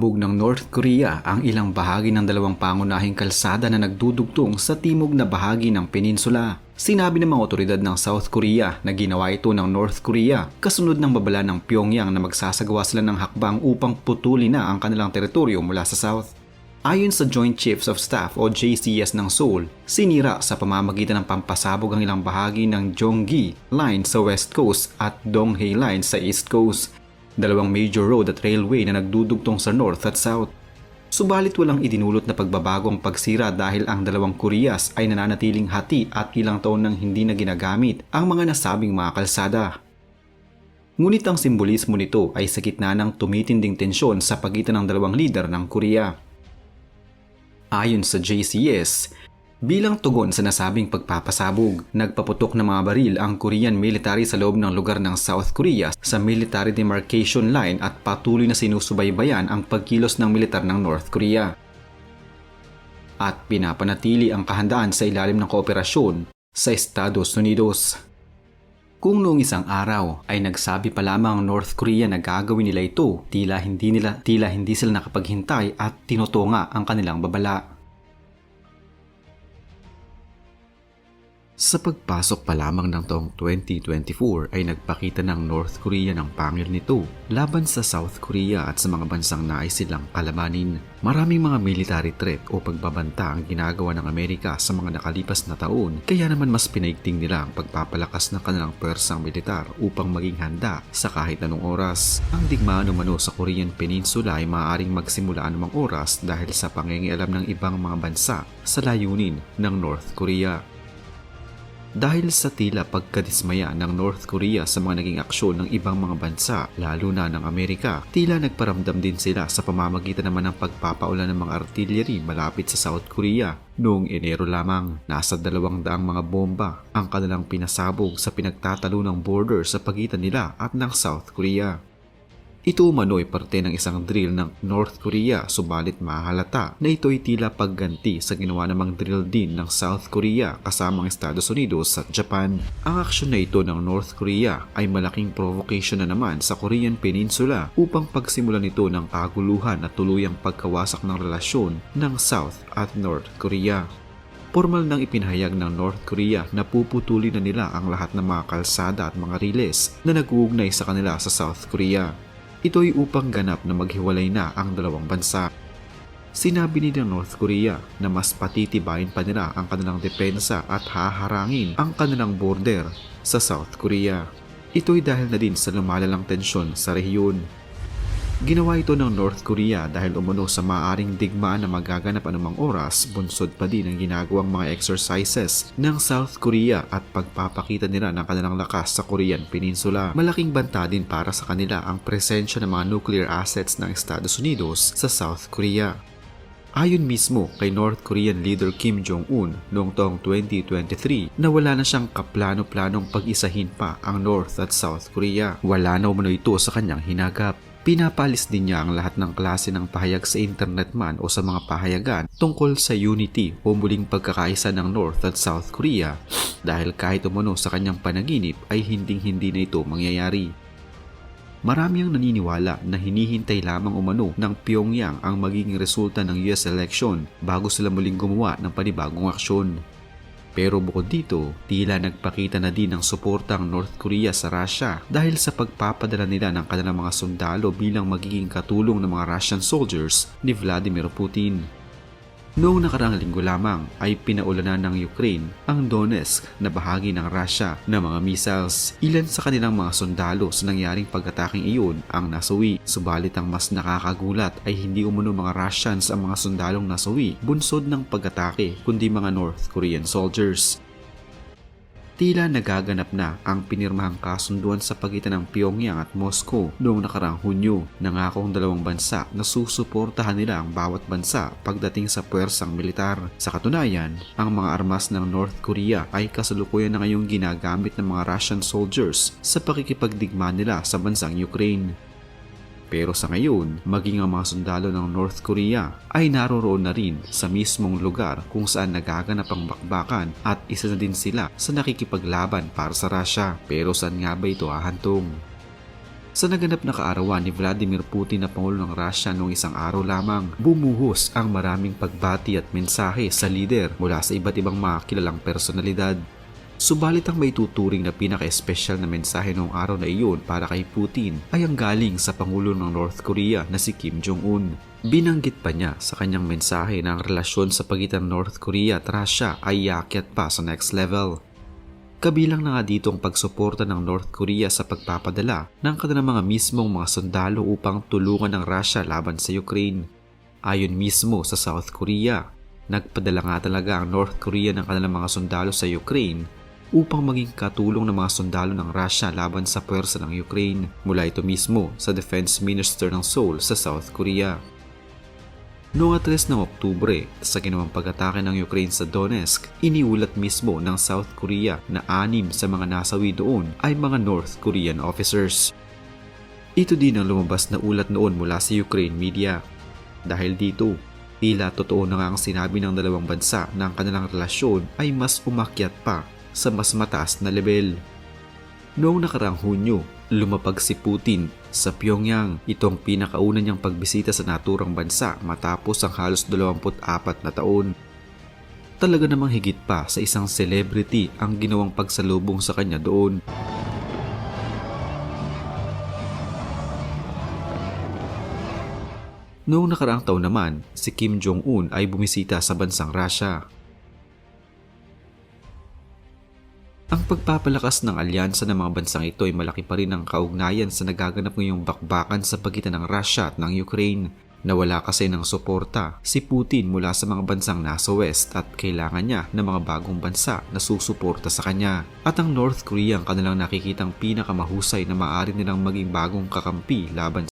Bug ng North Korea ang ilang bahagi ng dalawang pangunahing kalsada na nagdudugtong sa timog na bahagi ng peninsula. Sinabi ng mga otoridad ng South Korea na ginawa ito ng North Korea kasunod ng babala ng Pyongyang na magsasagawa sila ng hakbang upang putulin na ang kanilang teritoryo mula sa South. Ayon sa Joint Chiefs of Staff o JCS ng Seoul, sinira sa pamamagitan ng pampasabog ang ilang bahagi ng Gyeonggi Line sa West Coast at Donghae Line sa East Coast, dalawang major road at railway na nagdudugtong sa North at South. Subalit walang idinulot na pagbabago ang pagsira dahil ang dalawang Koreas ay nananatiling hati at ilang taon nang hindi na ginagamit ang mga nasabing mga kalsada. Ngunit ang simbolismo nito ay sa gitna ng tumitinding tensyon sa pagitan ng dalawang lider ng Korea. Ayon sa JCS, bilang tugon sa nasabing pagpapasabog, nagpaputok ng mga baril ang Korean military sa loob ng lugar ng South Korea sa military demarcation line at patuloy na sinusubaybayan ang pagkilos ng militar ng North Korea. At pinapanatili ang kahandaan sa ilalim ng kooperasyon sa Estados Unidos. Kung noong isang araw ay nagsabi pa lamang ang North Korea na gagawin nila ito, tila hindi sila nakapaghintay at tinutunga ang kanilang babala. Sa pagpasok pa lamang ng taong 2024 ay nagpakita ng North Korea ng pangil nito laban sa South Korea at sa mga bansang nais silang kalabanin. Maraming mga military threat o pagbabanta ang ginagawa ng Amerika sa mga nakalipas na taon, kaya naman mas pinaigting nila ang pagpapalakas ng kanilang pwersang militar upang maging handa sa kahit anong oras. Ang digmaan umano sa Korean Peninsula ay maaaring magsimula anumang oras dahil sa pangingialam ng ibang mga bansa sa layunin ng North Korea. Dahil sa tila pagkadismaya ng North Korea sa mga naging aksyon ng ibang mga bansa, lalo na ng Amerika, tila nagparamdam din sila sa pamamagitan naman ng pagpapaulan ng mga artillery malapit sa South Korea. Noong Enero lamang, nasa 200 mga bomba ang kanilang pinasabog sa pinagtatalo ng border sa pagitan nila at ng South Korea. Ito umano'y parte ng isang drill ng North Korea, subalit mahalata na ito'y tila pagganti sa ginawa namang drill din ng South Korea kasama ang Estados Unidos at Japan. Ang aksyon na ito ng North Korea ay malaking provocation na naman sa Korean Peninsula upang pagsimulan ito ng kaguluhan at tuluyang pagkawasak ng relasyon ng South at North Korea. Formal nang ipinahayag ng North Korea na puputulin na nila ang lahat ng mga kalsada at mga riles na nag-uugnay sa kanila sa South Korea. Ito'y upang ganap na maghiwalay na ang dalawang bansa. Sinabi ni North Korea na mas patitibayin pa nila ang kanilang depensa at haharangin ang kanilang border sa South Korea. Ito'y dahil na din sa lumalalang tensyon sa rehiyon. Ginawa ito ng North Korea dahil umano sa maaaring digmaan na magaganap anumang oras, bunsod pa din ang ginagawang mga exercises ng South Korea at pagpapakita nila ng kanilang lakas sa Korean Peninsula. Malaking banta din para sa kanila ang presensya ng mga nuclear assets ng Estados Unidos sa South Korea. Ayon mismo kay North Korean leader Kim Jong-un noong taong 2023 na wala na siyang kaplano-planong pag-isahin pa ang North at South Korea. Wala na umano ito sa kanyang hinagap. Pinapalis din niya ang lahat ng klase ng pahayag sa internet man o sa mga pahayagan tungkol sa unity o muling pagkakaisa ng North at South Korea dahil kahit umano sa kanyang panaginip ay hinding-hindi na ito mangyayari. Marami ang naniniwala na hinihintay lamang umano ng Pyongyang ang magiging resulta ng US election bago sila muling gumawa ng panibagong aksyon. Pero bukod dito, tila nagpakita na din ng suporta ang North Korea sa Russia dahil sa pagpapadala nila ng kanilang mga sundalo bilang magiging katulong ng mga Russian soldiers ni Vladimir Putin. Noong nakaraang linggo lamang ay pinaulanan ng Ukraine ang Donetsk na bahagi ng Russia na mga missiles. Ilan sa kanilang mga sundalo sa nangyaring pag-ataking iyon ang nasawi. Subalit ang mas nakakagulat ay hindi umano mga Russians ang mga sundalong nasawi bunsod ng pag-atake kundi mga North Korean soldiers. Tila nagaganap na ang pinirmahang kasunduan sa pagitan ng Pyongyang at Moscow noong nakaraang Hunyo. Nangako ang dalawang bansa na susuportahan nila ang bawat bansa pagdating sa puwersang militar. Sa katunayan, ang mga armas ng North Korea ay kasalukuyan na ngayong ginagamit ng mga Russian soldiers sa pakikipagdigma nila sa bansang Ukraine. Pero sa ngayon, maging ang mga sundalo ng North Korea ay naroroon na rin sa mismong lugar kung saan nagaganap ang bakbakan at isa na din sila sa nakikipaglaban para sa Russia. Pero saan nga ba ito hahantong? Sa naganap na kaarawan ni Vladimir Putin na Pangulo ng Russia noong isang araw lamang, bumuhos ang maraming pagbati at mensahe sa lider mula sa iba't ibang mga kilalang personalidad. Subalit ang may tuturing na pinaka-espesyal na mensahe noong araw na iyon para kay Putin ay ang galing sa Pangulo ng North Korea na si Kim Jong-un. Binanggit pa niya sa kanyang mensahe na ang relasyon sa pagitan ng North Korea at Russia ay yaakyat pa sa next level. Kabilang na nga dito ang pagsuporta ng North Korea sa pagpapadala ng kanilang mga mismong mga sundalo upang tulungan ng Russia laban sa Ukraine. Ayon mismo sa South Korea, nagpadala nga talaga ang North Korea ng kanilang mga sundalo sa Ukraine upang maging katulong ng mga sundalo ng Russia laban sa puwersa ng Ukraine, mula ito mismo sa Defense Minister ng Seoul sa South Korea. Noong 3 ng Oktubre, sa ginawang pag-atake ng Ukraine sa Donetsk, iniulat mismo ng South Korea na 6 sa mga nasawi doon ay mga North Korean officers. Ito din ang lumabas na ulat noon mula sa Ukraine media. Dahil dito, tila totoo na nga ang sinabi ng dalawang bansa na ang kanilang relasyon ay mas umakyat pa sa mas mataas na level. Noong nakaraang Hunyo, lumapag si Putin sa Pyongyang. Ito ang pinakauna niyang pagbisita sa naturang bansa matapos ang halos 24 na taon. Talaga namang higit pa sa isang celebrity ang ginawang pagsalubong sa kanya doon. Noong nakaraang taon naman, si Kim Jong-un ay bumisita sa bansang Russia. Ang pagpapalakas ng alyansa ng mga bansang ito ay malaki pa rin ang kaugnayan sa nagaganap ngayong bakbakan sa pagitan ng Russia at ng Ukraine. Nawala kasi ng suporta si Putin mula sa mga bansang nasa West at kailangan niya ng mga bagong bansa na susuporta sa kanya. At ang North Korea ang kanilang nakikitang pinakamahusay na maaari nilang maging bagong kakampi laban